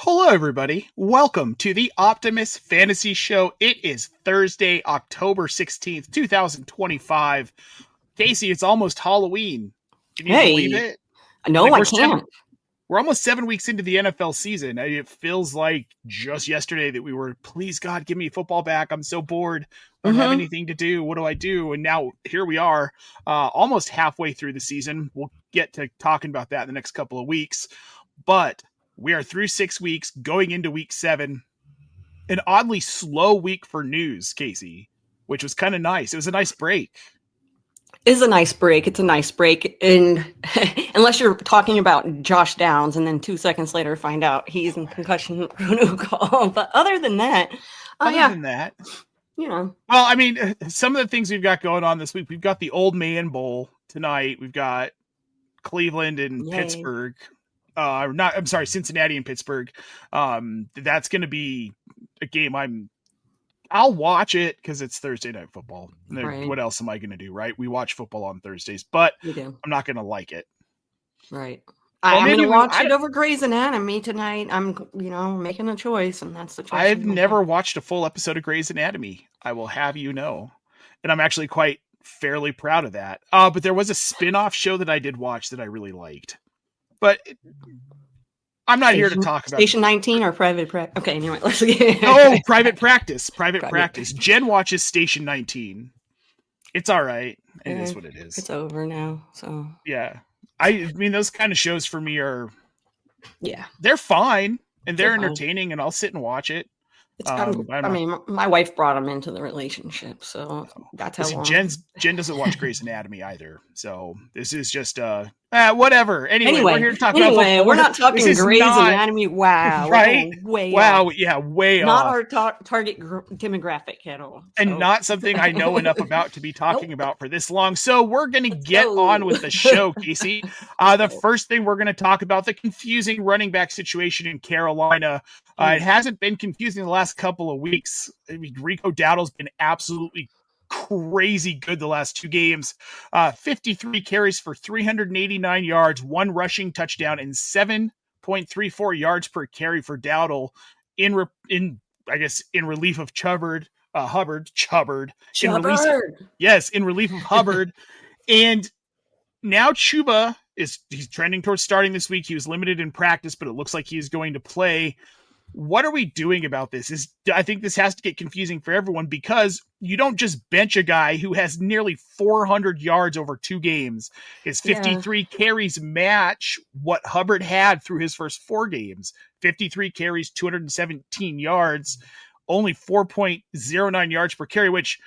Hello, everybody. Welcome to the Optimus Fantasy Show. It is Thursday, October 16th, 2025. Casey, it's almost Halloween. Can you believe Hey, it? no, Like I we're can't. we're almost 7 weeks into the NFL season. It feels like just yesterday that we were, please God, give me football back. I'm so bored. I don't have Mm-hmm. anything to do. What do I do? And now here we are, almost halfway through the season. We'll get to talking about that in the next couple of weeks. But we are through 6 weeks, going into week 7. An oddly slow week for news, Casey, which was kind of nice. It was a nice break. It's a nice break. It's a nice break. And unless you're talking about Josh Downs and then 2 seconds later find out he's in concussion protocol. But other than that, Other than that, you know. well, I mean, some of the things we've got going on this week, we've got the Old Man Bowl tonight. We've got Cleveland and Yay. Pittsburgh. Cincinnati and Pittsburgh. That's going to be a game I'll watch it because it's Thursday night football. Right. What else am I going to do, right? We watch football on Thursdays, but We do. I'm not going to like it. Right. Well, I'm going maybe to watch it over Grey's Anatomy tonight. I'm, making a choice, and that's the choice. I've never watched a full episode of Grey's Anatomy. I will have you know. And I'm actually quite fairly proud of that. But there was a spin-off show that I did watch that I really liked. But I'm not here to talk about Station 19 or Private Practice. Okay, anyway, let's get Private Practice. Private Practice. Jen watches Station 19. It's all right. It is what it is. It's over now, so yeah. I mean, those kind of shows for me are, yeah, they're fine and they're entertaining, and I'll sit and watch it. My wife brought him into the relationship, so that's how long. Jen doesn't watch Grey's Anatomy either, so this is just whatever. Anyway, we're here to talk about football. We're not talking Grey's Anatomy. Wow, right? Way wow, off. Yeah, way not off. Our target demographic at all, so. And not something I know enough about to be talking about for this long. So we're going to get on with the show, Casey. The first thing we're going to talk about, the confusing running back situation in Carolina. It hasn't been confusing the last couple of weeks. I mean, Rico Dowdle's been absolutely crazy good the last 2 games. 53 carries for 389 yards, 1 rushing touchdown, and 7.34 yards per carry for Dowdle in relief of Hubbard. In relief of Hubbard. And now Chuba he's trending towards starting this week. He was limited in practice, but it looks like he is going to play. What are we doing about this? I think this has to get confusing for everyone, because you don't just bench a guy who has nearly 400 yards over 2 games. His 53 carries match what Hubbard had through his first 4 games. 53 carries, 217 yards, only 4.09 yards per carry, which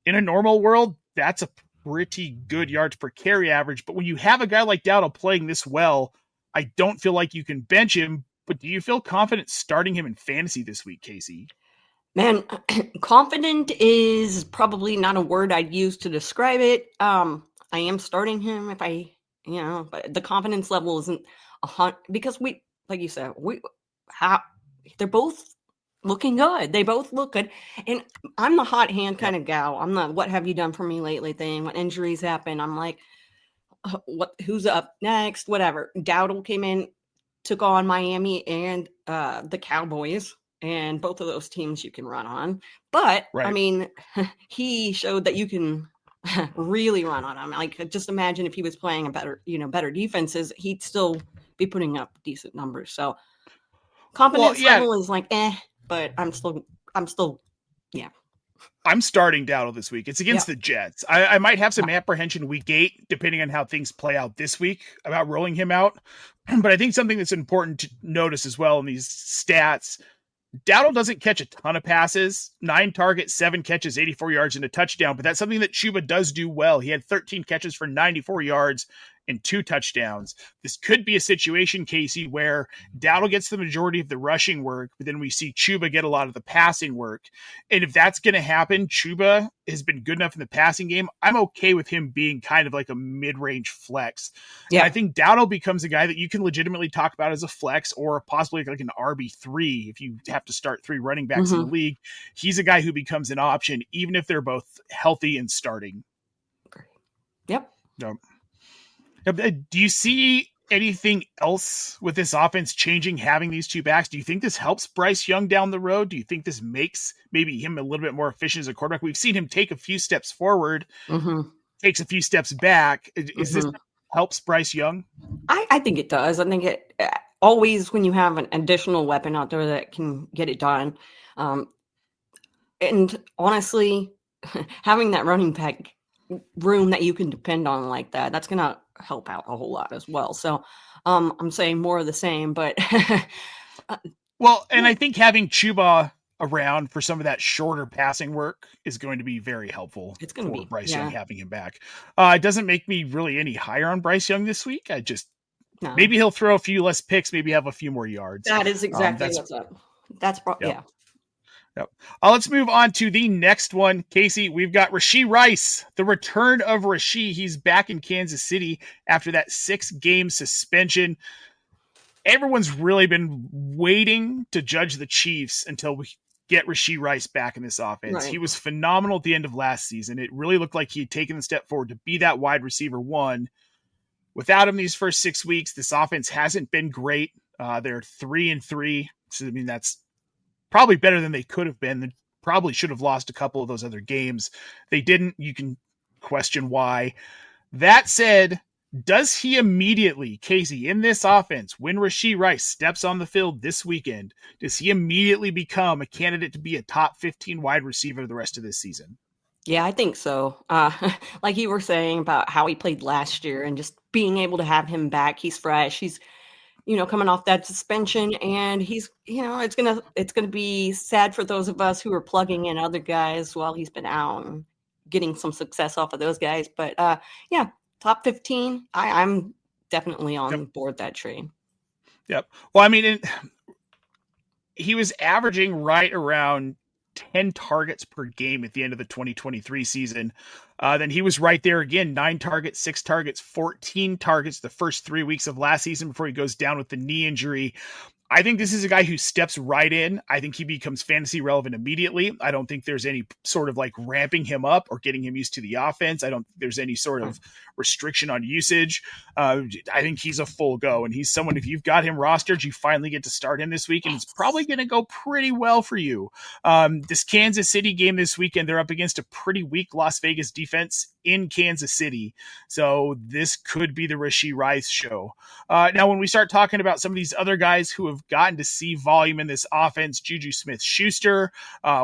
in a normal world, that's a pretty good yards per carry average. But when you have a guy like Dowdle playing this well, I don't feel like you can bench him. But do you feel confident starting him in fantasy this week, Casey? Man, confident is probably not a word I'd use to describe it. I am starting him but the confidence level isn't 100, because we, like you said, they're both looking good. They both look good. And I'm the hot hand kind of gal. I'm the what have you done for me lately thing. When injuries happen, I'm like, who's up next? Whatever. Dowdle came in, took on Miami and the Cowboys, and both of those teams you can run on. But right. I mean, he showed that you can really run on him. Like, just imagine if he was playing better defenses, he'd still be putting up decent numbers. So confidence level is like, but I'm still, yeah. I'm starting Dowdle this week. It's against the Jets. I might have some apprehension week 8, depending on how things play out this week, about rolling him out. But I think something that's important to notice as well in these stats, Dowdle doesn't catch a ton of passes, 9 targets, 7 catches, 84 yards, and a touchdown. But that's something that Chuba does do well. He had 13 catches for 94 yards and 2 touchdowns. This could be a situation, Casey, where Dowdle gets the majority of the rushing work, but then we see Chuba get a lot of the passing work. And if that's going to happen, Chuba has been good enough in the passing game. I'm okay with him being kind of like a mid-range flex. Yeah. And I think Dowdle becomes a guy that you can legitimately talk about as a flex, or possibly like an RB3 if you have to start 3 running backs in the league. He's a guy who becomes an option, even if they're both healthy and starting. Yep. No. Do you see anything else with this offense changing, having these two backs? Do you think this helps Bryce Young down the road? Do you think this makes maybe him a little bit more efficient as a quarterback? We've seen him take a few steps forward, takes a few steps back. Is this helps Bryce Young? I think it does. I think it always, when you have an additional weapon out there that can get it done. And honestly, having that running back room that you can depend on like that, that's going to help out a whole lot as well. So I'm saying more of the same, but well, and I think having Chuba around for some of that shorter passing work is going to be very helpful. It's going to be Bryce Young having him back. It doesn't make me really any higher on Bryce Young this week. I just maybe he'll throw a few less picks, maybe have a few more yards. That is exactly what's up. That's yeah. Yep. Let's move on to the next one. Kacey, we've got Rashee Rice, the return of Rashee. He's back in Kansas City after that 6-game suspension. Everyone's really been waiting to judge the Chiefs until we get Rashee Rice back in this offense. Right. He was phenomenal at the end of last season. It really looked like he had taken the step forward to be that wide receiver one. Without him these first 6 weeks, this offense hasn't been great. They're 3-3. So, I mean, that's probably better than they could have been. They probably should have lost a couple of those other games. They didn't. You can question why. That said, does he immediately, Kacey, in this offense, when Rashee Rice steps on the field this weekend, does he immediately become a candidate to be a top 15 wide receiver the rest of this season? Yeah, I think so. Like you were saying about how he played last year and just being able to have him back. He's fresh. He's coming off that suspension, and he's, it's gonna be sad for those of us who are plugging in other guys while he's been out and getting some success off of those guys. But yeah, top 15. I'm definitely on board that train. Yep. Well, I mean, he was averaging right around 10 targets per game at the end of the 2023 season. Then he was right there again, 9 targets, 6 targets, 14 targets the first 3 weeks of last season before he goes down with the knee injury. I think this is a guy who steps right in. I think he becomes fantasy relevant immediately. I don't think there's any sort of like ramping him up or getting him used to the offense. I don't think there's any sort of restriction on usage. I think he's a full go, and he's someone, if you've got him rostered, you finally get to start him this week, and it's probably going to go pretty well for you. This Kansas City game this weekend, they're up against a pretty weak Las Vegas defense in Kansas City. So this could be the Rashee Rice show. Now, when we start talking about some of these other guys who have gotten to see volume in this offense, Juju Smith-Schuster,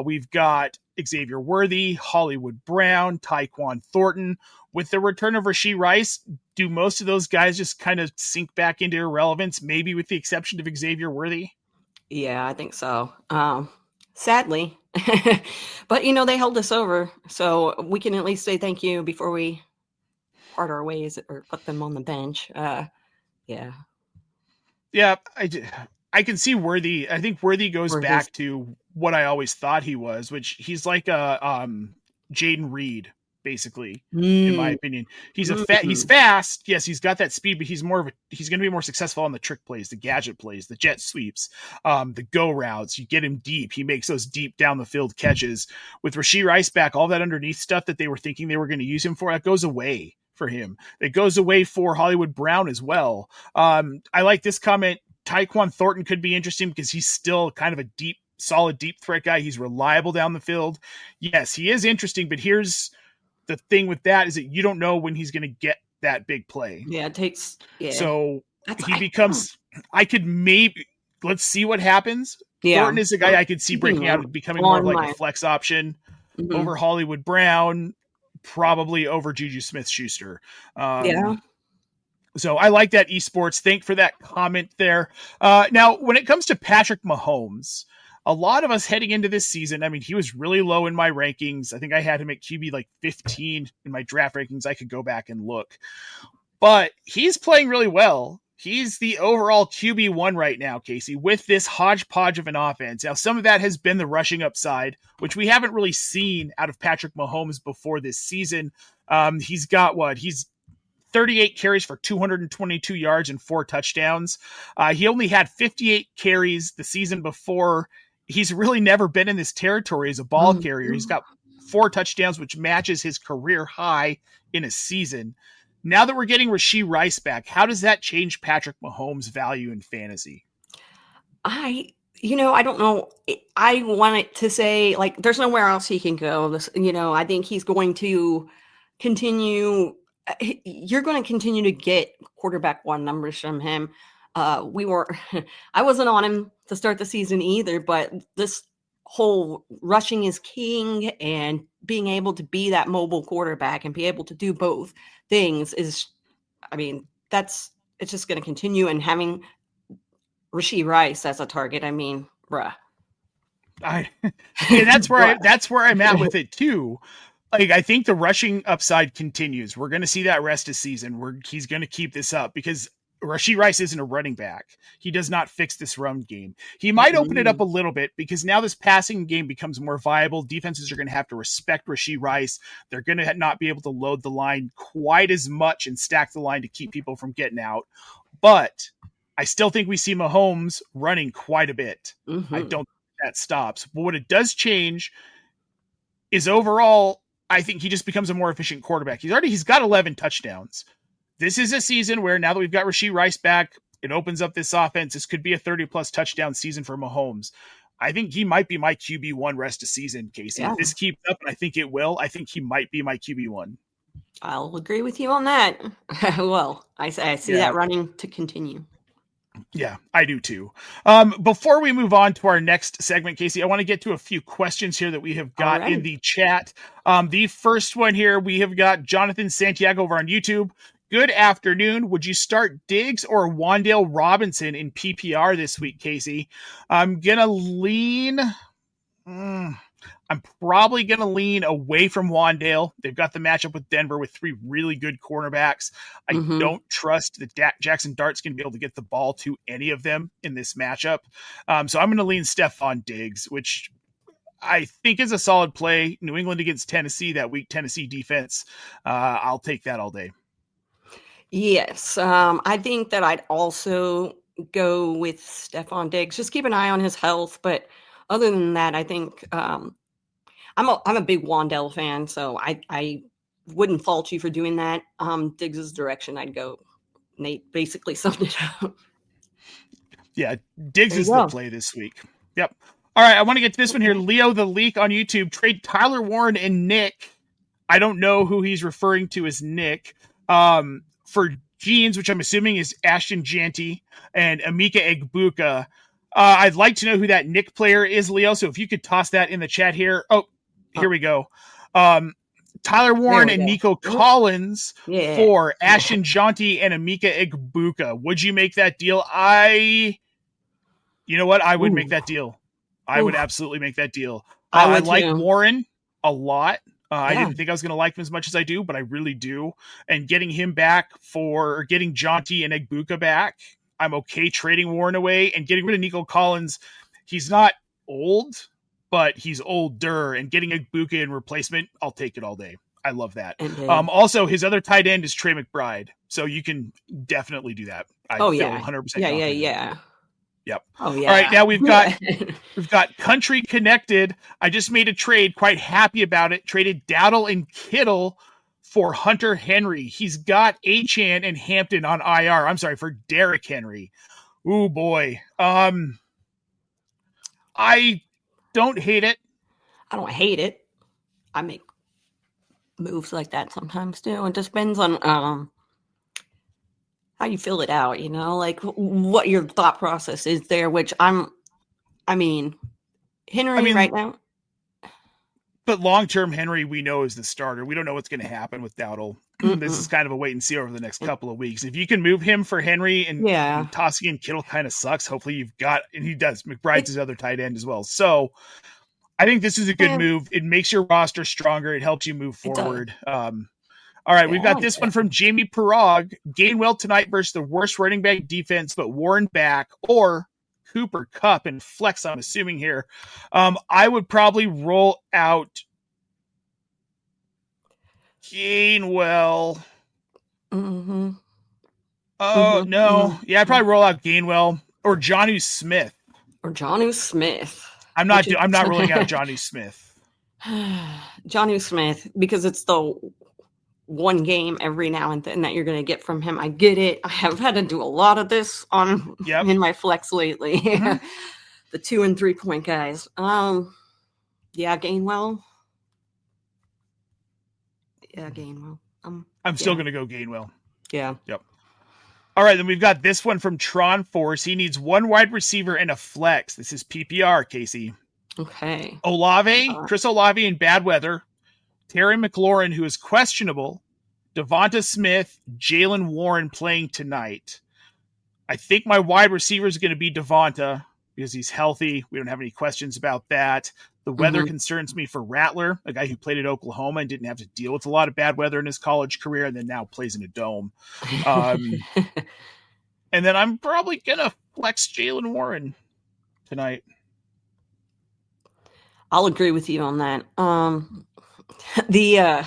we've got Xavier Worthy, Hollywood Brown, Tyquan Thornton. With the return of Rashee Rice, do most of those guys just kind of sink back into irrelevance, maybe with the exception of Xavier Worthy? Yeah, I think so. Sadly. But, they held us over, so we can at least say thank you before we part our ways or put them on the bench. Yeah. Yeah, I can see Worthy. I think Worthy goes back to what I always thought he was, which he's like a Jaden Reed, basically, in my opinion. He's he's fast. Yes, he's got that speed, but he's going to be more successful on the trick plays, the gadget plays, the jet sweeps, the go routes. You get him deep. He makes those deep down the field catches. With Rashee Rice back, all that underneath stuff that they were thinking they were going to use him for, that goes away for him. It goes away for Hollywood Brown as well. I like this comment. Tyquan Thornton could be interesting because he's still kind of a solid deep threat guy. He's reliable down the field. Yes, he is interesting, but here's the thing with that is that you don't know when he's going to get that big play. Yeah, it takes. Yeah. So let's see what happens. Yeah. Thornton is a guy I could see breaking out and becoming more of like a flex option over Hollywood Brown, probably over Juju Smith-Schuster. Yeah. So I like that, esports. Thank for that comment there. Now, when it comes to Patrick Mahomes, a lot of us heading into this season, I mean, he was really low in my rankings. I think I had him at QB like 15 in my draft rankings. I could go back and look. But he's playing really well. He's the overall QB1 right now, Kacey, with this hodgepodge of an offense. Now, some of that has been the rushing upside, which we haven't really seen out of Patrick Mahomes before this season. He's got He's 38 carries for 222 yards and 4 touchdowns. He only had 58 carries the season before. He's really never been in this territory as a ball carrier. He's got 4 touchdowns, which matches his career high in a season. Now that we're getting Rashee Rice back, how does that change Patrick Mahomes' value in fantasy? I don't know. I wanted to say, like, there's nowhere else he can go. I think he's going to continue. You're going to continue to get quarterback one numbers from him. I wasn't on him to start the season either, but this whole rushing is king and being able to be that mobile quarterback and be able to do both things it's just going to continue, and having Rashee Rice as a target, bruh. And that's where I'm at with it too. Like, I think the rushing upside continues. We're going to see that rest of season where he's going to keep this up, because Rashee Rice isn't a running back. He does not fix this run game. He might open it up a little bit, because now this passing game becomes more viable. Defenses are going to have to respect Rashee Rice. They're going to not be able to load the line quite as much and stack the line to keep people from getting out. But I still think we see Mahomes running quite a bit. I don't think that stops. But what it does change is, overall, I think he just becomes a more efficient quarterback. He's got 11 touchdowns. This is a season where, now that we've got Rashee Rice back, it opens up this offense. This could be a 30-plus touchdown season for Mahomes. I think he might be my QB1 rest of season, Casey. Yeah. If this keeps up, and I think it will, I think he might be my QB1. I'll agree with you on that. Well, I see that running to continue. Yeah, I do too. Before we move on to our next segment, Casey, I want to get to a few questions here that we have got in the chat. The first one here, we have got Jonathan Santiago over on YouTube. Good afternoon. Would you start Diggs or Wan'Dale Robinson in PPR this week, Casey? I'm probably going to lean away from Wan'Dale. They've got the matchup with Denver with three really good cornerbacks. I don't trust that Jackson Dart's going to be able to get the ball to any of them in this matchup. So I'm going to lean Stephon Diggs, which I think is a solid play. New England against Tennessee, that weak Tennessee defense. I'll take that all day. Yes. I think that I'd also go with Stephon Diggs. Just keep an eye on his health. But other than that, I think I'm a big Wan'Dale fan, so I wouldn't fault you for doing that. Diggs' direction, I'd go. Nate basically summed it up. Yeah, Diggs is the play this week. Yep. All right, I want to get to this one here. Leo the Leak on YouTube. Trade Tyler Warren and Nick. I don't know who he's referring to as Nick. For Jeans, which I'm assuming is Ashton Janty, and Emeka Egbuka. I'd like to know who that Nick player is, Leo. So if you could toss that in the chat here. Oh, here we go. Tyler Warren and Nico Collins for Ashton Janty and Emeka Egbuka. Would you make that deal? You know what? I would make that deal. I would absolutely make that deal. I like Warren a lot. I didn't think I was going to like him as much as I do, but I really do. And getting him back getting Janty and Egbuka back, I'm okay trading Warren away and getting rid of Nico Collins. He's not old, but he's older, and getting Egbuka in replacement, I'll take it all day. I love that. Also, his other tight end is Trey McBride, so you can definitely do that. I feel 100%. Yeah. Yep. Oh yeah. All right, now we've got Country Connected. I just made a trade, quite happy about it. Traded Dowdle and Kittle for Hunter Henry. He's got Achane and Hampton on IR. I'm sorry, for Derrick Henry. Ooh boy. I don't hate it. I don't hate it. I make moves like that sometimes too. It just depends on how you fill it out, like what your thought process is there, which Henry right now. But long-term Henry, we know, is the starter. We don't know what's going to happen with Dowdle. This is kind of a wait and see over the next couple of weeks. If you can move him for Henry and tossing in Kittle kind of sucks. Hopefully you've got, and he does, McBride's his other tight end as well. So I think this is a good move. It makes your roster stronger. It helps you move forward. All right, we've got this one from Jamie Pirog. Gainwell tonight versus the worst running back defense, but Warren back, or Cooper Kupp and flex, I'm assuming here. I would probably roll out Gainwell. No. Yeah, I'd probably roll out Gainwell or Jonnu Smith. I'm not ruling out Jonnu Smith. Jonnu Smith, because it's the one game every now and then that you're going to get from him. I get it. I have had to do a lot of this in my flex lately. Mm-hmm. The 2 and 3 point guys. Yeah, Gainwell. Yeah, Gainwell. I'm still going to go Gainwell. Yeah. Yep. All right, then we've got this one from Tron Force. He needs one wide receiver and a flex. This is PPR, Casey. Okay. Olave, Chris Olave in bad weather. Terry McLaurin, who is questionable. Devonta Smith, Jalen Warren playing tonight. I think my wide receiver is going to be Devonta because he's healthy. We don't have any questions about that. The weather concerns me for Rattler, a guy who played at Oklahoma and didn't have to deal with a lot of bad weather in his college career and then now plays in a dome. And then I'm probably going to flex Jalen Warren tonight. I'll agree with you on that. The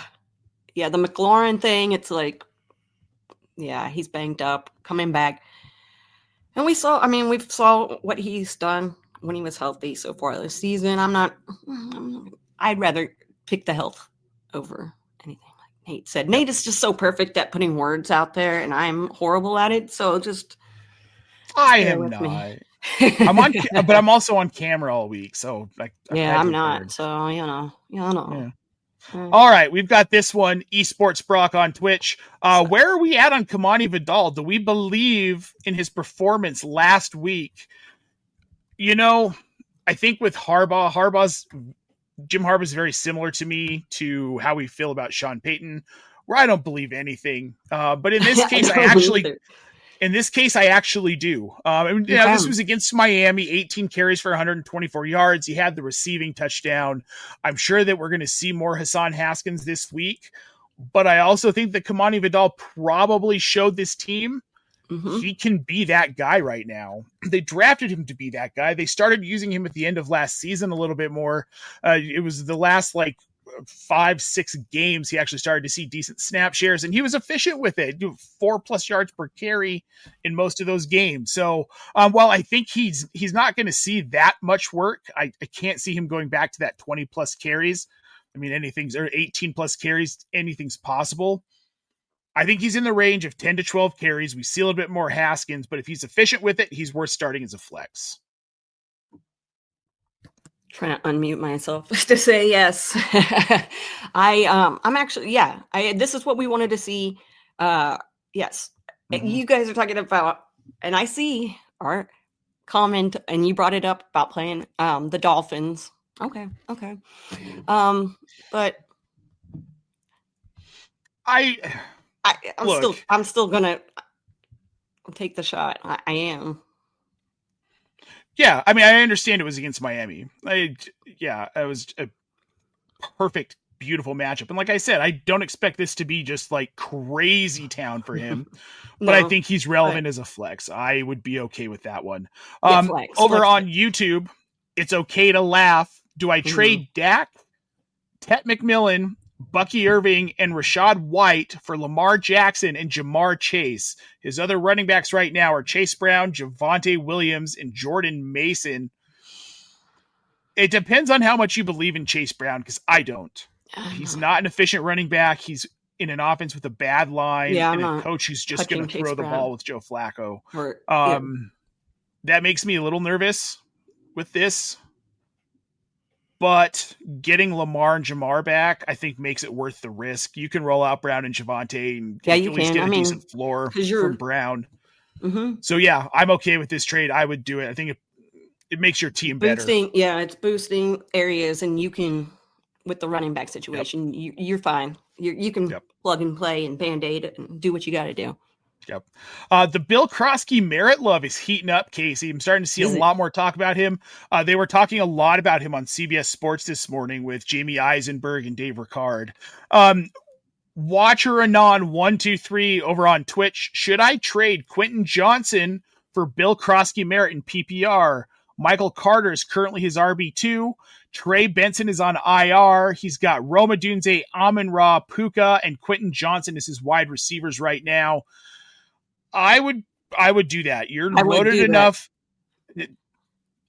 McLaurin thing, it's like, yeah, he's banged up, coming back. And we saw what he's done when he was healthy so far this season. I'd rather pick the health over anything like Nate said. Nate is just so perfect at putting words out there, and I'm horrible at it. So I am not. I'm on, but I'm also on camera all week. So I'm not. So you know. Yeah. All right, we've got this one, Esports Brock on Twitch. Where are we at on Kamani Vidal? Do we believe in his performance last week? I think with Jim Harbaugh is very similar to me to how we feel about Sean Payton, where I don't believe anything. But in this case, I actually do. This was against Miami, 18 carries for 124 yards. He had the receiving touchdown. I'm sure that we're going to see more Hassan Haskins this week, but I also think that Kamani Vidal probably showed this team he can be that guy right now. They drafted him to be that guy. They started using him at the end of last season a little bit more. It was the last 5-6 games he actually started to see decent snap shares, and he was efficient with it. 4+ yards per carry in most of those games. So while I think he's not going to see that much work, I can't see him going back to that 20+ carries. I mean, 18+ carries, anything's possible. I think he's in the range of 10 to 12 carries. We see a little bit more Haskins, but if he's efficient with it, he's worth starting as a flex. Trying to unmute myself to say yes. I'm actually, this is what we wanted to see. Yes. You guys are talking about, and I see our comment, and you brought it up about playing the Dolphins. Okay. But I'm still gonna take the shot. I am. Yeah, I mean, I understand it was against Miami. It was a perfect, beautiful matchup. And like I said, I don't expect this to be just crazy town for him, but I think he's relevant as a flex. I would be okay with that one. Flex on YouTube, it's okay to laugh. Do I trade Dak, Tet McMillan, Bucky Irving, and Rashad White for Lamar Jackson and Jamar Chase? His other running backs right now are Chase Brown, Javonte Williams, and Jordan Mason. It depends on how much you believe in Chase Brown, because I don't. He's not an efficient running back. He's in an offense with a bad line and a coach who's just going to throw the ball with Joe Flacco. That makes me a little nervous with this. But getting Lamar and Jamar back, I think, makes it worth the risk. You can roll out Brown and Javonte and at least get a decent floor from Brown. So, I'm okay with this trade. I would do it. I think it makes your team better. It's boosting areas, and you can, with the running back situation, you're fine. You can plug and play and Band-Aid and do what you got to do. Yep. The Bill Krosky merit love is heating up, Casey. I'm starting to see a lot more talk about him. They were talking a lot about him on CBS Sports this morning with Jamie Eisenberg and Dave Ricard. Watcher Anon 123 over on Twitch. Should I trade Quentin Johnson for Bill Krosky merit in PPR? Michael Carter is currently his RB2. Trey Benson is on IR. He's got Roma Dunze, Amon-Ra, Puka, and Quentin Johnson as his wide receivers right now. I would do that. You're loaded enough.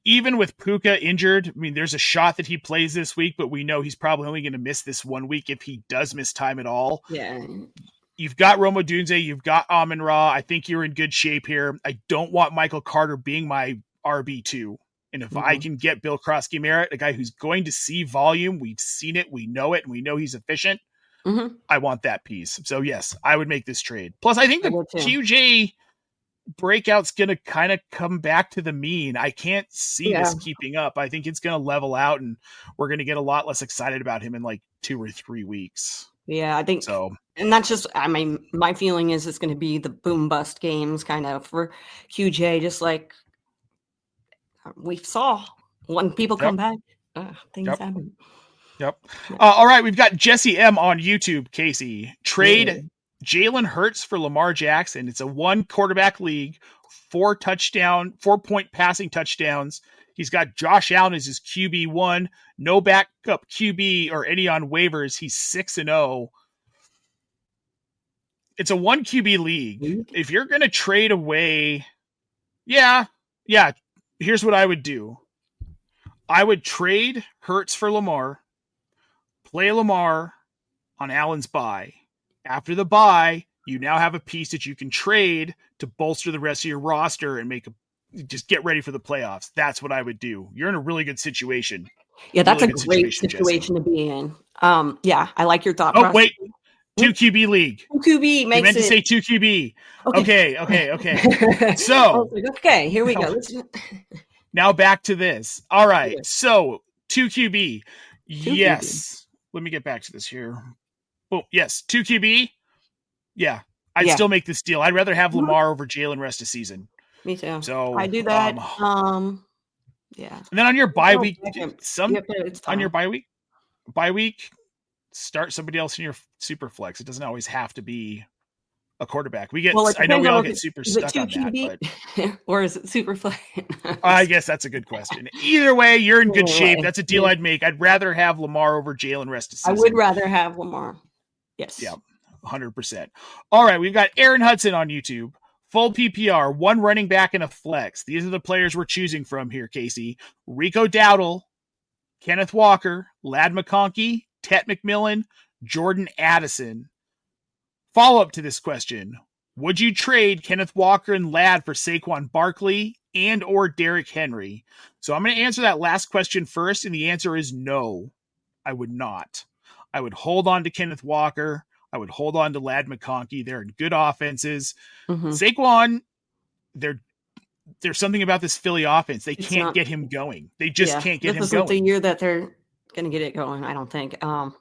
even with Puka injured, I mean, there's a shot that he plays this week, but we know he's probably only going to miss this 1 week if he does miss time at all. Yeah. You've got Roma Dunze, you've got Amon-Ra. I think you're in good shape here. I don't want Michael Carter being my RB2. And if I can get Bill Krosky-Merritt, a guy who's going to see volume, we've seen it, we know it, and we know he's efficient, I want that piece. So, yes, I would make this trade. Plus, I think the QJ breakout's going to kind of come back to the mean. I can't see this keeping up. I think it's going to level out, and we're going to get a lot less excited about him in like 2 or 3 weeks. Yeah, I think so. And that's just, I mean, my feeling is it's going to be the boom bust games kind of for QJ, just like we saw when people come back, things happen. All right, we've got Jesse M on YouTube. Casey, trade Jalen Hurts for Lamar Jackson. It's a 1 quarterback league, 4-point passing touchdowns. He's got Josh Allen as his QB1, no backup QB or any on waivers. He's 6-0. It's a 1 QB league. If you're going to trade away, here's what I would do. I would trade Hurts for Lamar, play Lamar on Allen's bye. After the bye, you now have a piece that you can trade to bolster the rest of your roster and just get ready for the playoffs. That's what I would do. You're in a really good situation. Yeah, that's a great situation to be in. I like your thought process. Oh, wait. 2 QB league. 2 QB makes it. You meant to say 2 QB. Okay. So. Okay, here we go. Now back to this. All right. So 2 QB. Yes. Let me get back to this here. Oh, yes. 2 QB. Yeah. I'd still make this deal. I'd rather have Lamar over Jalen rest of season. Me too. So I do that. And then on your bye week, on your bye week, start somebody else in your super flex. It doesn't always have to be a quarterback. I know we all get super stuck on that, but or is it super flex? I guess that's a good question. Either way, you're in good shape. That's a deal I'd make. I'd rather have Lamar over Jalen rest of season. I would rather have Lamar. Yes. Yeah, 100%. All right, we've got Aaron Hudson on YouTube. Full PPR, 1 running back and a flex. These are the players we're choosing from here, Casey. Rico Dowdle, Kenneth Walker, Ladd McConkey, Tet McMillan, Jordan Addison. Follow-up to this question. Would you trade Kenneth Walker and Ladd for Saquon Barkley and or Derrick Henry? So I'm going to answer that last question first, and the answer is no, I would not. I would hold on to Kenneth Walker. I would hold on to Ladd McConkey. They're in good offenses. Saquon, there's something about this Philly offense. They can't get him going. They just can't get him going. This isn't the year that they're going to get it going, I don't think. I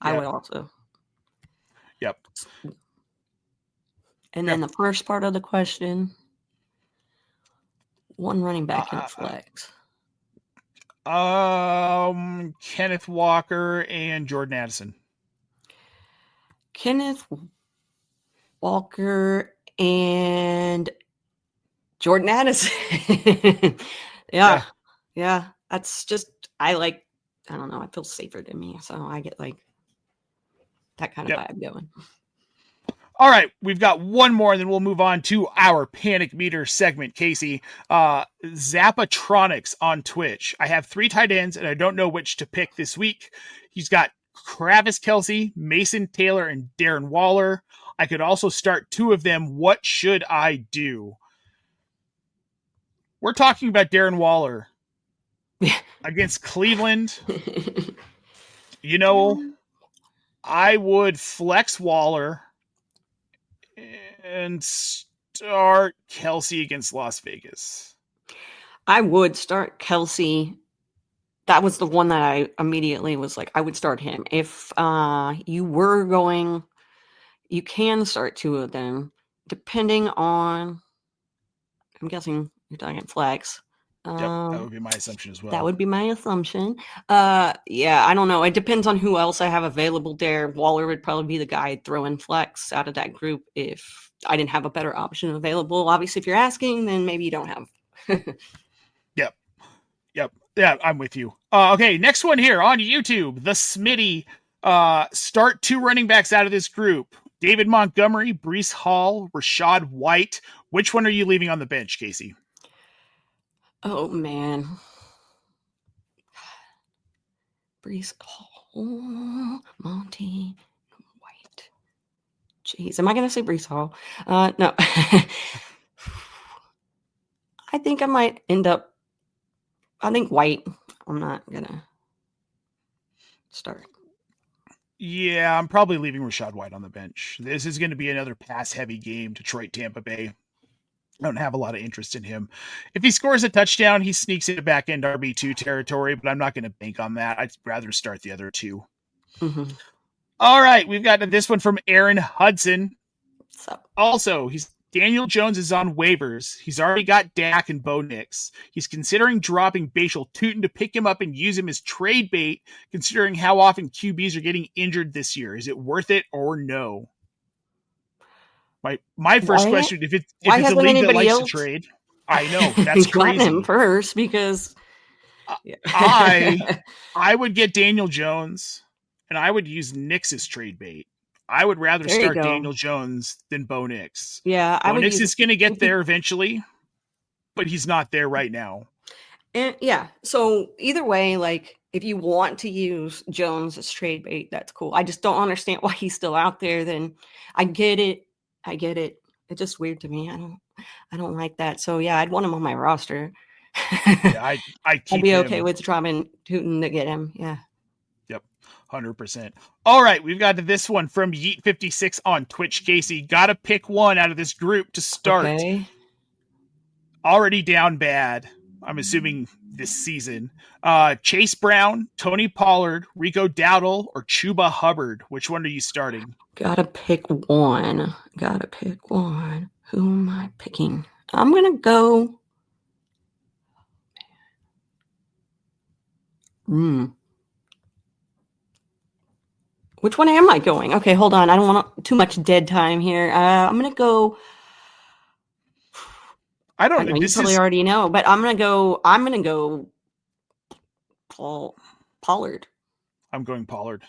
would also. Yep. And then the first part of the question, 1 running back in flex. Kenneth Walker and Jordan Addison. Kenneth Walker and Jordan Addison. Yeah. That's just, I don't know. It feels safer to me. So I get like that kind of vibe going. All right. We've got one more and then we'll move on to our panic meter segment, Casey. Zappatronics on Twitch. I have 3 tight ends and I don't know which to pick this week. He's got Travis Kelce, Mason Taylor, and Darren Waller. I could also start 2 of them. What should I do? We're talking about Darren Waller against Cleveland. I would flex Waller and start Kelce against Las Vegas. I would start Kelce. That was the one that I immediately was like, I would start him. If you were going, you can start 2 of them, depending on, I'm guessing you're talking flex. That would be my assumption as well. That would be my assumption. I don't know. It depends on who else I have available there. Waller would probably be the guy I'd throw in flex out of that group if I didn't have a better option available. Obviously, if you're asking, then maybe you don't have. Yep. Yeah, I'm with you. Okay, next one here on YouTube. The Smitty. Start 2 running backs out of this group. David Montgomery, Breece Hall, Rashad White. Which one are you leaving on the bench, Casey? Oh man. Brees Hall, Monty White. Jeez, am I gonna say Brees Hall? No. I think I might end up. I think White. I'm not gonna start. Yeah, I'm probably leaving Rachaad White on the bench. This is going to be another pass-heavy game, Detroit, Tampa Bay. I don't have a lot of interest in him. If he scores a touchdown, he sneaks into back-end RB2 territory, but I'm not going to bank on that. I'd rather start the other two. Mm-hmm. All right, we've got this one from Aaron Hudson. So. Also, Daniel Jones is on waivers. He's already got Dak and Bo Nix. He's considering dropping Bashal Tutin to pick him up and use him as trade bait, considering how often QBs are getting injured this year. Is it worth it or no? My first question, if it's a league that likes to trade, I know that's crazy. Him first because I would get Daniel Jones and I would use Nix as trade bait. I would rather start Daniel Jones than Bo Nix. Yeah, Bo Nix is going to get there eventually, but he's not there right now. And yeah, so either way, like if you want to use Jones as trade bait, that's cool. I just don't understand why he's still out there. Then I get it. It's just weird to me. I don't like that. So yeah, I'd want him on my roster. Yeah, I'd be okay with dropping Tutin to get him. Yeah. 100%. All right, we've got this one from Yeet56 on Twitch. Kacey, got to pick one out of this group to start. Okay. Already down bad, I'm assuming this season. Chase Brown, Tony Pollard, Rico Dowdle, or Chuba Hubbard. Which one are you starting? Gotta pick one. Who am I picking? I'm going to go. Which one am I going? Okay, hold on. I don't want too much dead time here. I'm going to go. I don't know. You probably already know, but I'm going to go Pollard. I'm going Pollard.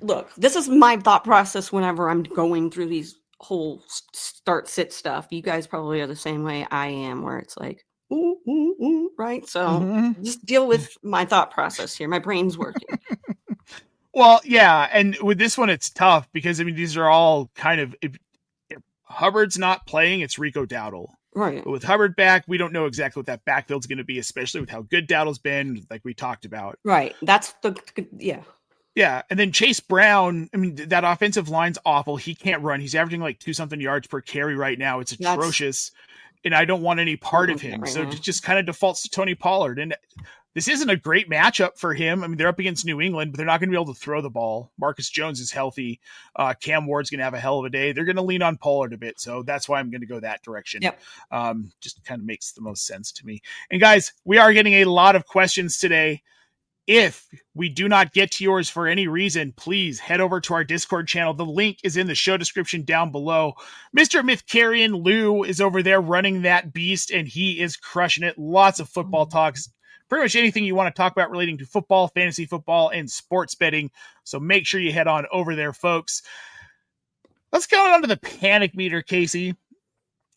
Look, this is my thought process whenever I'm going through these whole start-sit stuff. You guys probably are the same way I am, where it's like, ooh, right? So just deal with my thought process here. My brain's working. Well, yeah, and with this one, it's tough because, I mean, these are all kind of, if Hubbard's not playing, it's Rico Dowdle. Right. But with Hubbard back, we don't know exactly what that backfield's going to be, especially with how good Dowdle's been, like we talked about. Right. That's yeah. Yeah, and then Chase Brown, I mean, that offensive line's awful. He can't run. He's averaging like 2-something yards per carry right now. It's atrocious, and I don't want any part of him. So it just kind of defaults to Tony Pollard. And this isn't a great matchup for him. I mean, they're up against New England, but they're not going to be able to throw the ball. Marcus Jones is healthy. Cam Ward's going to have a hell of a day. They're going to lean on Pollard a bit, so that's why I'm going to go that direction. Yep. Just kind of makes the most sense to me. And guys, we are getting a lot of questions today. If we do not get to yours for any reason, please head over to our Discord channel. The link is in the show description down below. Mr. Mythcarian Lou is over there running that beast, and he is crushing it. Lots of football talks. Pretty much anything you want to talk about relating to football, fantasy football, and sports betting. So make sure you head on over there, folks. Let's go on to the panic meter, Kacey.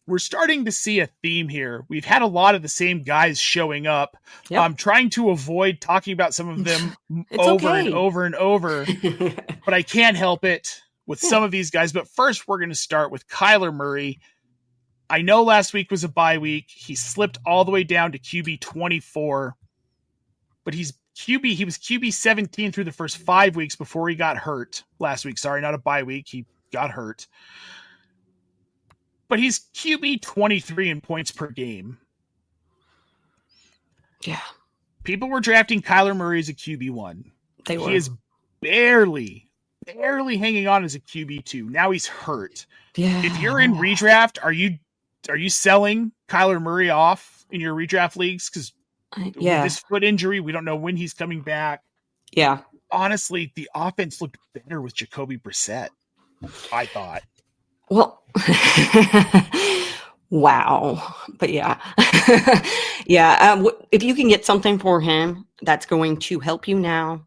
We're starting to see a theme here. We've had a lot of the same guys showing up. Yep. I'm trying to avoid talking about some of them over and over, but I can't help it with some of these guys. But first, we're going to start with Kyler Murray. I know last week was a bye week. He slipped all the way down to QB 24, but he was QB 17 through the first 5 weeks before he got hurt last week. Sorry, not a bye week. He got hurt. But he's QB 23 in points per game. Yeah. People were drafting Kyler Murray as a QB1. They were. He is barely hanging on as a QB2. Now he's hurt. Yeah. If you're in redraft, are you selling Kyler Murray off in your redraft leagues? Because with this foot injury, we don't know when he's coming back. Yeah. Honestly, the offense looked better with Jacoby Brissett, I thought. Well, wow. But yeah. Yeah. If you can get something for him that's going to help you now,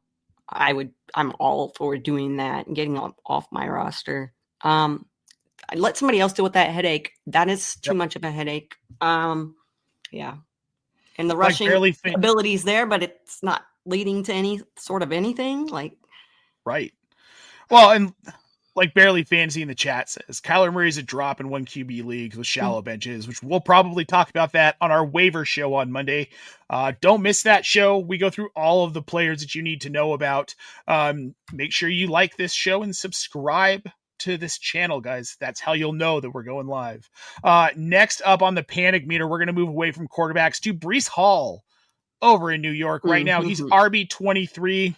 I'm all for doing that and getting off my roster. Let somebody else deal with that headache. That is too much of a headache. Yeah. And the Like rushing ability is there, but it's not leading to any sort of anything. Like, right. Well, and like Barely Fantasy in the chat says, Kyler Murray's a drop in 1 QB leagues with shallow benches, which we'll probably talk about that on our waiver show on Monday. Don't miss that show. We go through all of the players that you need to know about. Make sure you like this show and subscribe to this channel, guys. That's how you'll know that we're going live. Next up on the panic meter, we're going to move away from quarterbacks to Breece Hall over in New York. Right now, he's RB23.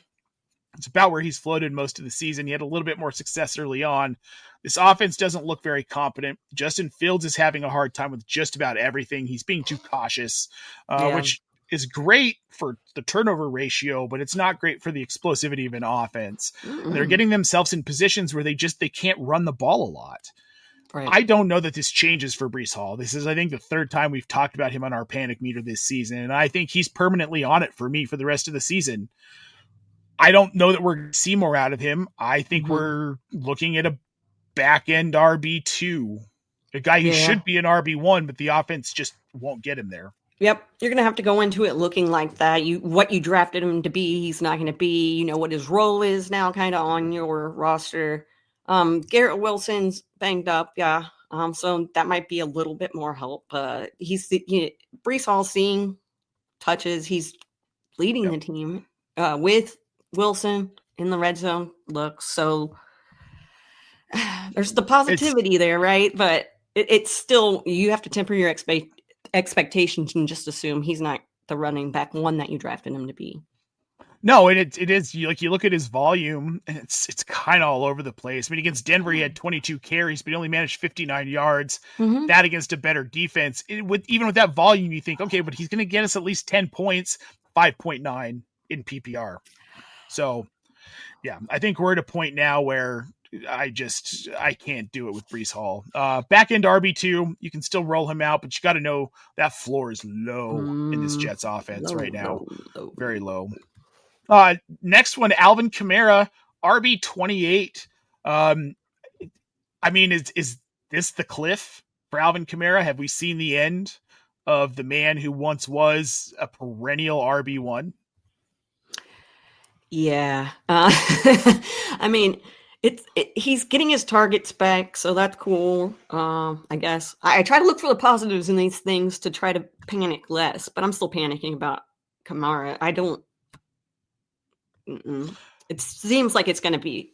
It's about where he's floated most of the season. He had a little bit more success early on. This offense doesn't look very competent. Justin Fields is having a hard time with just about everything. He's being too cautious, which is great for the turnover ratio, but it's not great for the explosivity of an offense. They're getting themselves in positions where they can't run the ball a lot. Right. I don't know that this changes for Breece Hall. This is, I think, the third time we've talked about him on our panic meter this season, and I think he's permanently on it for me for the rest of the season. I don't know that we're going to see more out of him. I think we're looking at a back-end RB2, a guy who should be an RB1, but the offense just won't get him there. Yep. You're going to have to go into it looking like that. What you drafted him to be, he's not going to be. You know what his role is now kind of on your roster. Garrett Wilson's banged up, so that might be a little bit more help. Breece Hall seeing touches. He's leading the team with Wilson in the red zone looks. So there's the positivity there, right? But it's still, you have to temper your expectations and just assume he's not the running back one that you drafted him to be. No, it is like you look at his volume and it's kind of all over the place. I mean, against Denver, he had 22 carries, but he only managed 59 yards. That against a better defense. Even with that volume, you think, okay, but he's going to get us at least 10 points, 5.9 in PPR. So, yeah, I think we're at a point now where I can't do it with Breece Hall. Back end RB2, you can still roll him out, but you got to know that floor is low in this Jets offense right now. Very low. Next one, Alvin Kamara, RB28. I mean, is this the cliff for Alvin Kamara? Have we seen the end of the man who once was a perennial RB1? Yeah. I mean, he's getting his targets back, so that's cool. I guess I try to look for the positives in these things to try to panic less, but I'm still panicking about Kamara. I don't. It seems like it's going to be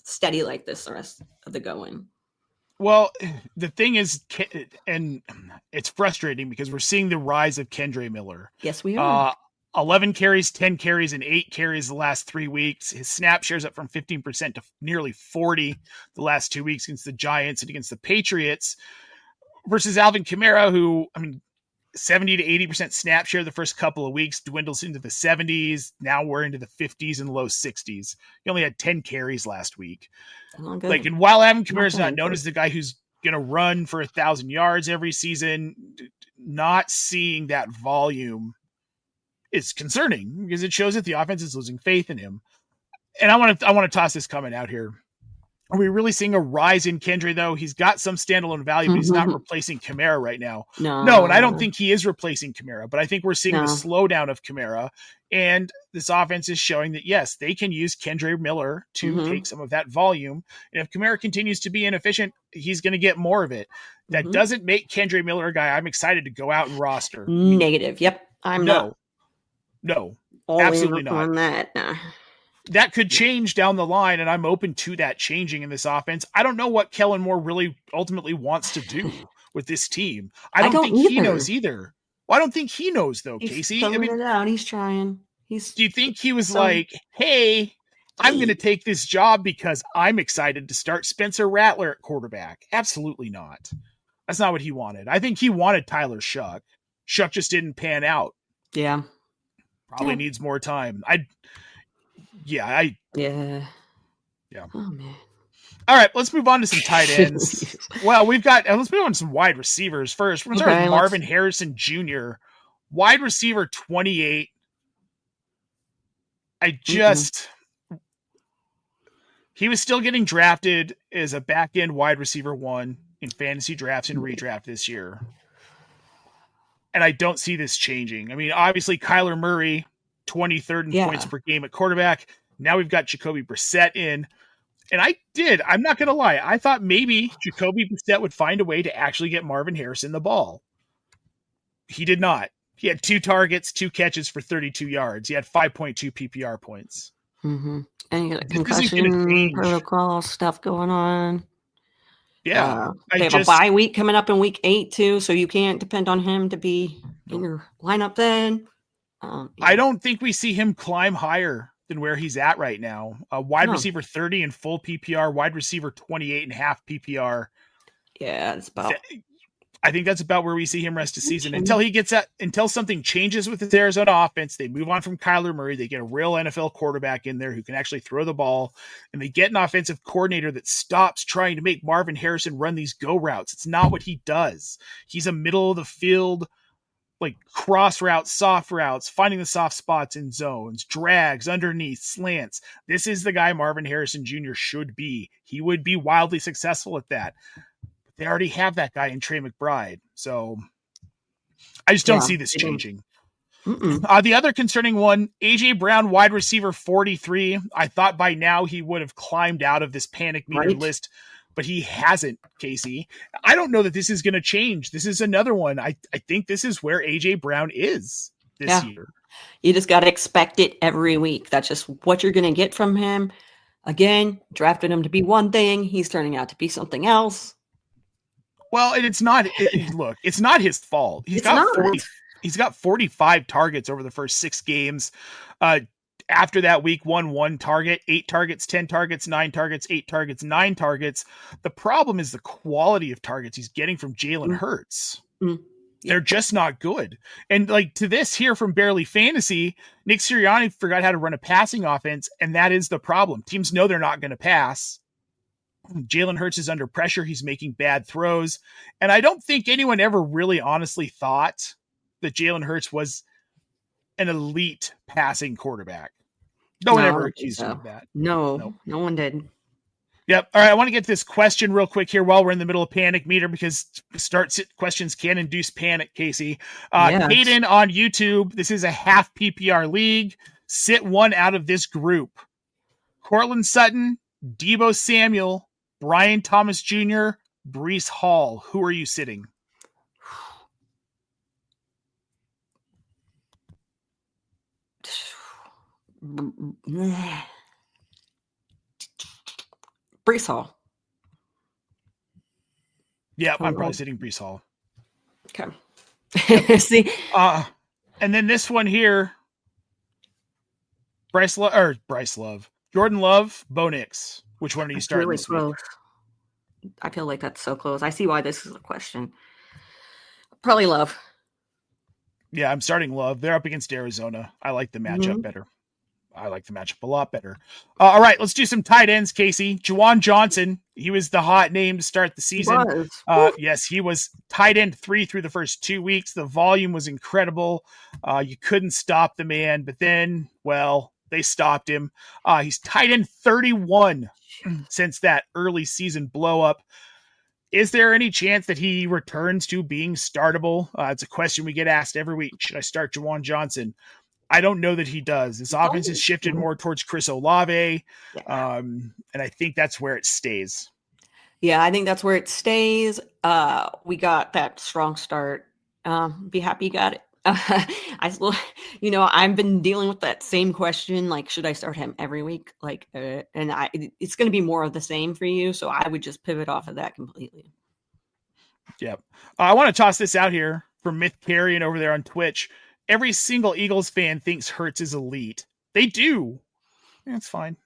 steady like this the rest of the going. Well, the thing is, and it's frustrating because we're seeing the rise of Kendre Miller. Yes, we are. 11 carries, 10 carries, and 8 carries the last 3 weeks. His snap shares up from 15% to nearly 40 the last 2 weeks against the Giants and against the Patriots versus Alvin Kamara, who, 70 to 80% snap share the first couple of weeks dwindles into the 70s. Now we're into the 50s and low 60s. He only had 10 carries last week. And while Alvin Kamara is not known as the guy who's going to run for 1,000 yards every season, not seeing that volume is concerning because it shows that the offense is losing faith in him. And I want to toss this comment out here. Are we really seeing a rise in Kendre, though? He's got some standalone value, but he's not replacing Kamara right now. No, and I don't think he is replacing Kamara, but I think we're seeing the slowdown of Kamara, and this offense is showing that, yes, they can use Kendre Miller to take some of that volume, and if Kamara continues to be inefficient, he's going to get more of it. That doesn't make Kendre Miller a guy I'm excited to go out and roster. Negative. Yep. No, absolutely not. On that. Nah. That could change down the line, and I'm open to that changing in this offense. I don't know what Kellen Moore really ultimately wants to do with this team. I don't think he knows either. Well, I don't think he knows, though, Casey. It out. He's trying. Do you think he was hey, I'm going to take this job because I'm excited to start Spencer Rattler at quarterback? Absolutely not. That's not what he wanted. I think he wanted Tyler Shuck. Shuck just didn't pan out. Yeah. Probably needs more time. Yeah. Oh, man. All right, let's move on to some tight ends. Well, let's move on to some wide receivers first. We're going to start with Marvin Harrison Jr., wide receiver 28. He was still getting drafted as a back-end wide receiver 1 in fantasy drafts and redraft this year. and I don't see this changing. I mean, obviously Kyler Murray, 23rd in points per game at quarterback. Now we've got Jacoby Brissett in. And I'm not going to lie, I thought maybe Jacoby Brissett would find a way to actually get Marvin Harrison the ball. He did not. He had 2 targets, 2 catches for 32 yards. He had 5.2 PPR points. Mm-hmm. And you got concussion protocol stuff going on. Yeah. They have a bye week coming up in week 8 too, so you can't depend on him to be in your lineup then. I don't think we see him climb higher than where he's at right now. Wide receiver 30 in full PPR, wide receiver 28.5 PPR. Yeah, it's about. I think that's about where we see him rest of season until something changes with this Arizona offense. They move on from Kyler Murray. They get a real NFL quarterback in there who can actually throw the ball, and they get an offensive coordinator that stops trying to make Marvin Harrison run these go routes. It's not what he does. He's a middle of the field, like cross routes, soft routes, finding the soft spots in zones, drags, underneath, slants. This is the guy Marvin Harrison Jr. should be. He would be wildly successful at that. They already have that guy in Trey McBride. So I just don't see this changing. The other concerning one, A.J. Brown, wide receiver 43. I thought by now he would have climbed out of this panic meter list, but he hasn't, Kacey. I don't know that this is going to change. This is another one. I think this is where A.J. Brown is this year. You just got to expect it every week. That's just what you're going to get from him. Again, drafted him to be one thing. He's turning out to be something else. Well, and it's not his fault. He's got 45 targets over the first 6 games. After that week 1 target, 8 targets, 10 targets, 9 targets, 8 targets, 9 targets. The problem is the quality of targets he's getting from Jalen Hurts. They're just not good. And like to this here from Barely Fantasy, Nick Sirianni forgot how to run a passing offense, and that is the problem. Teams know they're not going to pass. Jalen Hurts is under pressure. He's making bad throws. And I don't think anyone ever really honestly thought that Jalen Hurts was an elite passing quarterback. No one ever accused him of that. No one did. Yep. All right. I want to get this question real quick here while we're in the middle of panic meter, because start-sit questions can induce panic, Kacey. Hayden on YouTube. This is a half PPR league. Sit one out of this group. Cortland Sutton, Deebo Samuel, Brian Thomas Jr., Breece Hall. Who are you sitting? Breece Hall. Yeah, I'm probably sitting Breece Hall. Okay. See? And then this one here, Bryce Love. Jordan Love, Bo Nix. Which one are you starting really this close. Week? I feel like that's so close. I see why this is a question. Probably Love. Yeah, I'm starting Love. They're up against Arizona. I like the matchup better. I like the matchup a lot better. All right, let's do some tight ends, Kacey. Juwan Johnson, he was the hot name to start the season. Yes, he was tight end 3 through the first 2 weeks. The volume was incredible. You couldn't stop the man, but then, well, they stopped him. He's tight end 31 since that early season blow up. Is there any chance that he returns to being startable? It's a question we get asked every week. Should I start Juwan Johnson? I don't know that he does. His offense has shifted more towards Chris Olave, and I think that's where it stays. Yeah, I think that's where it stays. We got that strong start. Be happy you got it. I've been dealing with that same question. Like, should I start him every week? It's going to be more of the same for you. So I would just pivot off of that completely. Yep. I want to toss this out here from Myth Carrion over there on Twitch. Every single Eagles fan thinks Hurts is elite. They do. That's fine.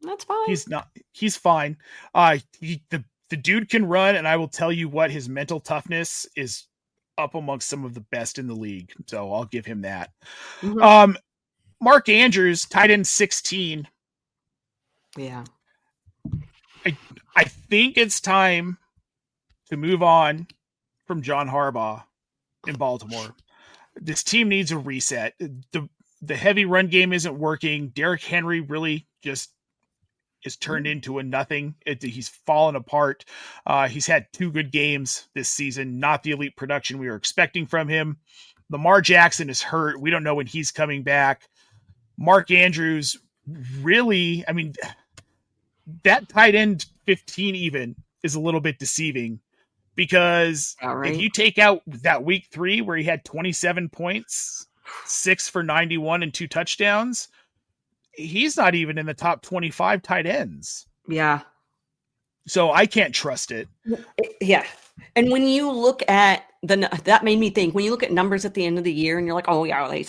That's fine. He's not. He's fine. The dude can run, and I will tell you what, his mental toughness is up amongst some of the best in the league. So I'll give him that. Mark Andrews, tight end 16. Yeah. I think it's time to move on from John Harbaugh in Baltimore. This team needs a reset. The heavy run game isn't working. Derrick Henry really just is turned into a nothing. He's fallen apart. He's had 2 good games this season, not the elite production we were expecting from him. Lamar Jackson is hurt. We don't know when he's coming back. Mark Andrews, really, I mean, that tight end 15 even is a little bit deceiving, because if you take out that week 3 where he had 27 points, 6 for 91 and 2 touchdowns, he's not even in the top 25 tight ends. Yeah. So I can't trust it. Yeah. And when you look at that made me think, when you look at numbers at the end of the year and you're like, oh yeah,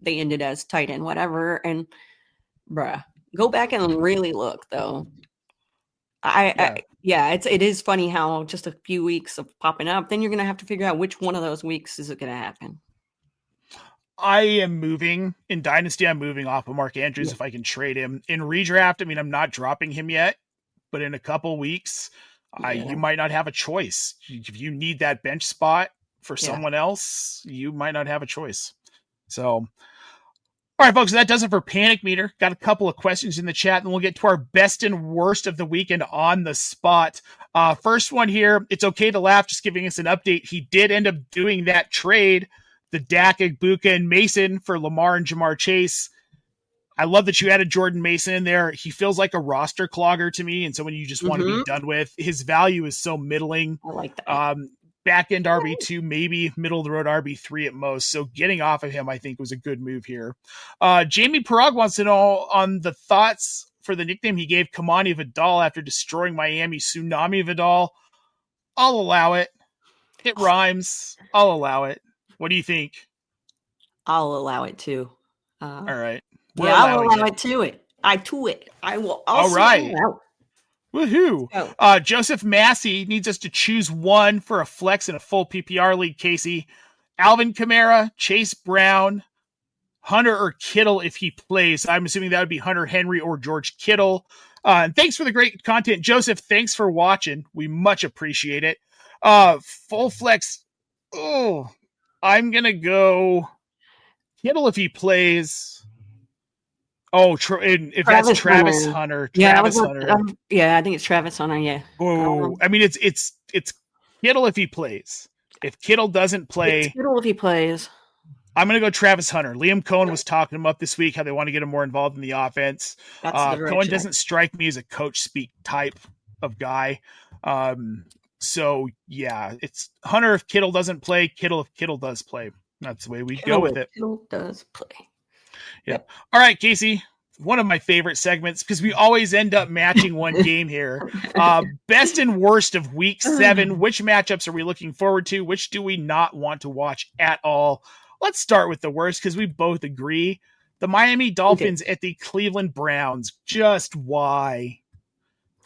they ended as tight end, whatever. And bruh, go back and really look though. It is funny how just a few weeks of popping up, then you're going to have to figure out which one of those weeks is it going to happen. I am moving in Dynasty. I'm moving off of Mark Andrews if I can trade him. In redraft, I mean, I'm not dropping him yet, but in a couple weeks, you might not have a choice. If you need that bench spot for someone else, you might not have a choice. So, all right, folks, that does it for Panic Meter. Got a couple of questions in the chat, and we'll get to our best and worst of the weekend on the spot. First one here, it's okay to laugh, just giving us an update. He did end up doing that trade, the Dak, Igbuka, and Mason for Lamar and Jamar Chase. I love that you added Jordan Mason in there. He feels like a roster clogger to me, and someone you just want to be done with. His value is so middling. I like that. Back end RB2, maybe middle of the road RB3 at most. So getting off of him, I think, was a good move here. Jamie Parag wants to know on the thoughts for the nickname he gave Kamani Vidal after destroying Miami, Tsunami Vidal. I'll allow it. It rhymes. I'll allow it. What do you think? I'll allow it too. All right. I'll allow it to it. I will also all right. allow it. Woohoo! Oh. Joseph Massey needs us to choose one for a flex in a full PPR league, Casey. Alvin Kamara, Chase Brown, Hunter or Kittle if he plays. I'm assuming that would be Hunter Henry or George Kittle. And thanks for the great content. Joseph, thanks for watching. We much appreciate it. Full flex. Oh, I'm going to go Kittle if he plays. Oh, if that's Travis Hunter. Travis Hunter. I think it's Travis Hunter. Yeah. Oh, I mean, it's Kittle if he plays. If Kittle doesn't play, Kittle if he plays, I'm going to go Travis Hunter. Liam Cohen was talking him up this week, how they want to get him more involved in the offense. Cohen doesn't strike me as a coach speak type of guy. So yeah, it's Hunter if Kittle doesn't play, Kittle if Kittle does play. That's the way we go with it. Kittle does play. Yep. All right, Casey, one of my favorite segments, because we always end up matching one game here. Best and worst of week 7. Which matchups are we looking forward to? Which do we not want to watch at all? Let's start with the worst, because we both agree. The Miami Dolphins at the Cleveland Browns. Just why?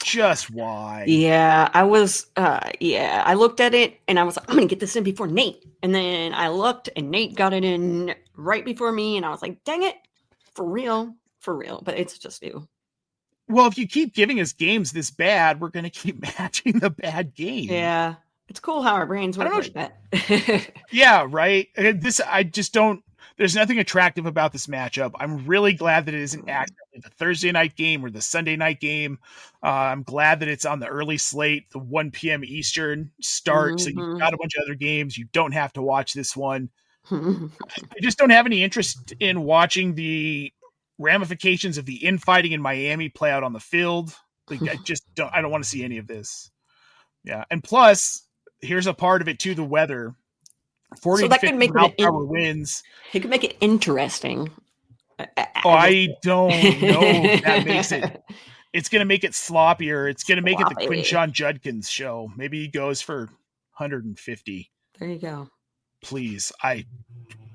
Just why? Yeah, I was, I looked at it and I was like, I'm going to get this in before Nate. And then I looked and Nate got it in right before me. And I was like, dang it. For real. But it's just you. Well, if you keep giving us games this bad, we're going to keep matching the bad game. Yeah. It's cool how our brains work like that. Yeah, right. I just don't. There's nothing attractive about this matchup. I'm really glad that it isn't actually the Thursday night game or the Sunday night game. I'm glad that it's on the early slate, the 1 p.m. Eastern start. So you've got a bunch of other games. You don't have to watch this one. I just don't have any interest in watching the ramifications of the infighting in Miami play out on the field. Like, I don't want to see any of this. Yeah. And plus, here's a part of it too, the weather. 40 so that could make mile-per-hour winds. It could make it interesting. I don't know if that makes it. It's going to make it sloppier. It's going to make it the Quinshon Judkins show. Maybe he goes for 150. There you go. Please.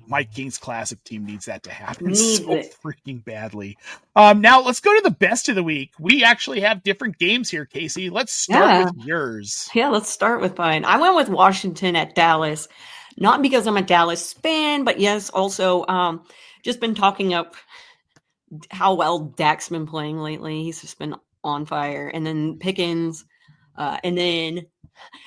My Kings Classic team needs that to happen freaking badly. Now let's go to the best of the week. We actually have different games here, Casey. Let's start with yours. Yeah, let's start with mine. I went with Washington at Dallas. Not because I'm a Dallas fan, but yes, also just been talking up how well Dak's been playing lately. He's just been on fire. And then Pickens. And then,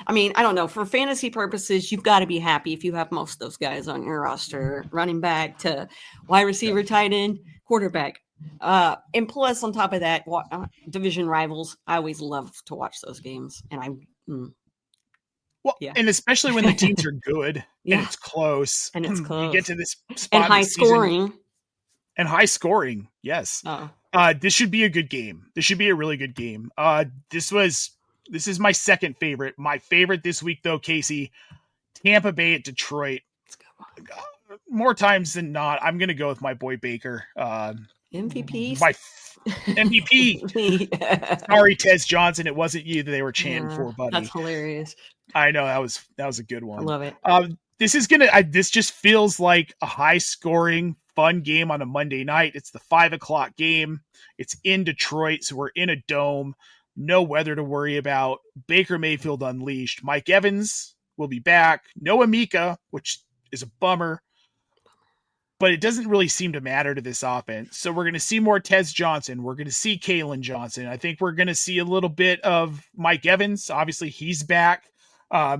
I mean, I don't know. For fantasy purposes, you've got to be happy if you have most of those guys on your roster. Running back to wide receiver, tight end, quarterback. And plus, on top of that, division rivals. I always love to watch those games, and Well, yeah. and especially when the teams are good Yeah. and it's close. And it's You close. get to this And spot in high the season. scoring. And high scoring, yes. Oh. This should be a good game. This should be a really good game. This is my second favorite. My favorite this week, though, Kacey, Tampa Bay at Detroit. More times than not, I'm going to go with my boy Baker. MVP. My MVP. Yeah. Sorry, Tez Johnson. It wasn't you that they were chanting for, buddy. That's hilarious. I know that was a good one. I love it. This just feels like a high scoring, fun game on a Monday night. It's the 5:00 game. It's in Detroit, so we're in a dome. No weather to worry about. Baker Mayfield unleashed. Mike Evans will be back. No Amika, which is a bummer. But it doesn't really seem to matter to this offense. So we're going to see more Tez Johnson. We're going to see Kalen Johnson. I think we're going to see a little bit of Mike Evans. Obviously, he's back.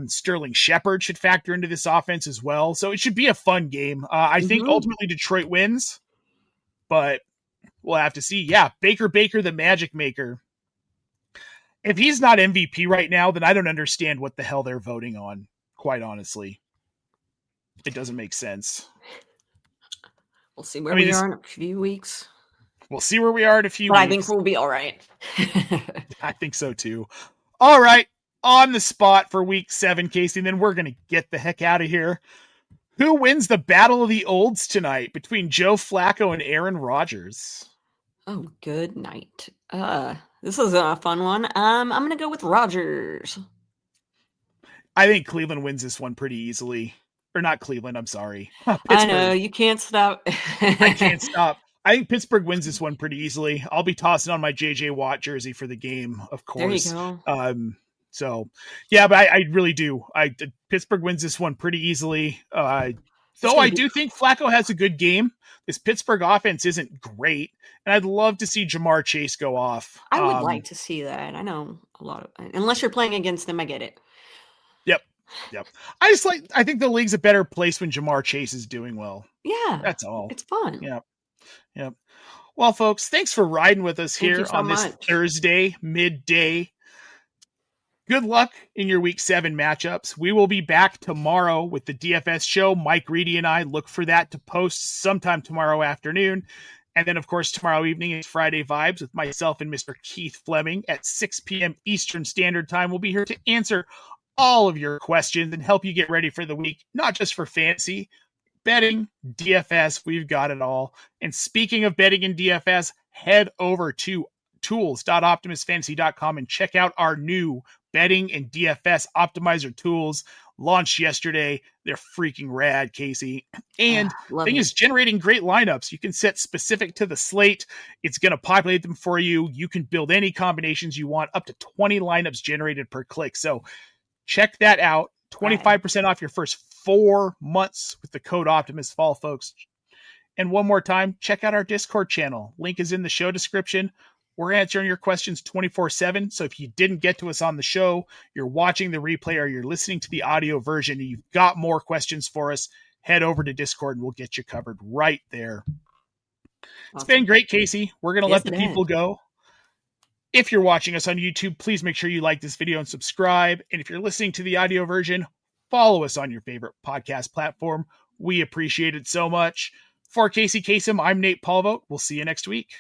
Sterling Shepard should factor into this offense as well. So it should be a fun game. I think ultimately Detroit wins, but we'll have to see. Yeah, Baker, the Magic Maker. If he's not MVP right now, then I don't understand what the hell they're voting on, quite honestly. It doesn't make sense. We'll see where we are in a few weeks. We'll see where we are in a few weeks. I think we'll be all right. I think so too. All right. On the spot for week 7, Kacey, and then we're going to get the heck out of here. Who wins the Battle of the Olds tonight between Joe Flacco and Aaron Rodgers? Oh, good night. This is a fun one. I'm going to go with Rodgers. I think Cleveland wins this one pretty easily. Or not Cleveland, I'm sorry. I know, you can't stop. I can't stop. I think Pittsburgh wins this one pretty easily. I'll be tossing on my JJ Watt jersey for the game, of course. There you go. So, yeah, but I really do. Pittsburgh wins this one pretty easily. Though I do think Flacco has a good game. This Pittsburgh offense isn't great, and I'd love to see Jamar Chase go off. I would like to see that. I know a lot of, unless you're playing against them, I get it. Yep. I think the league's a better place when Jamar Chase is doing well. Yeah. That's all. It's fun. Yep. Well, folks, thanks for riding with us here on this Thursday midday. Good luck in your week 7 matchups. We will be back tomorrow with the DFS show. Mike Reedy and I look for that to post sometime tomorrow afternoon. And then, of course, tomorrow evening is Friday Vibes with myself and Mr. Keith Fleming at 6 p.m. Eastern Standard Time. We'll be here to answer all of your questions and help you get ready for the week, not just for fantasy, betting, DFS, we've got it all. And speaking of betting and DFS, head over to tools.optimusfantasy.com and check out our new betting and DFS optimizer tools launched yesterday. They're freaking rad, Kacey. And the thing is generating great lineups. You can set specific to the slate. It's going to populate them for you. You can build any combinations you want, up to 20 lineups generated per click. So check that out. 25% off your first 4 months with the code OptimusFall, folks. And one more time, check out our Discord channel. Link is in the show description. We're answering your questions 24/7. So if you didn't get to us on the show, you're watching the replay or you're listening to the audio version and you've got more questions for us, head over to Discord and we'll get you covered right there. Awesome. It's been great, Kacey. We're going to let the people go. If you're watching us on YouTube, please make sure you like this video and subscribe. And if you're listening to the audio version, follow us on your favorite podcast platform. We appreciate it so much. For Kacey Kasem, I'm Nate Polvogt. We'll see you next week.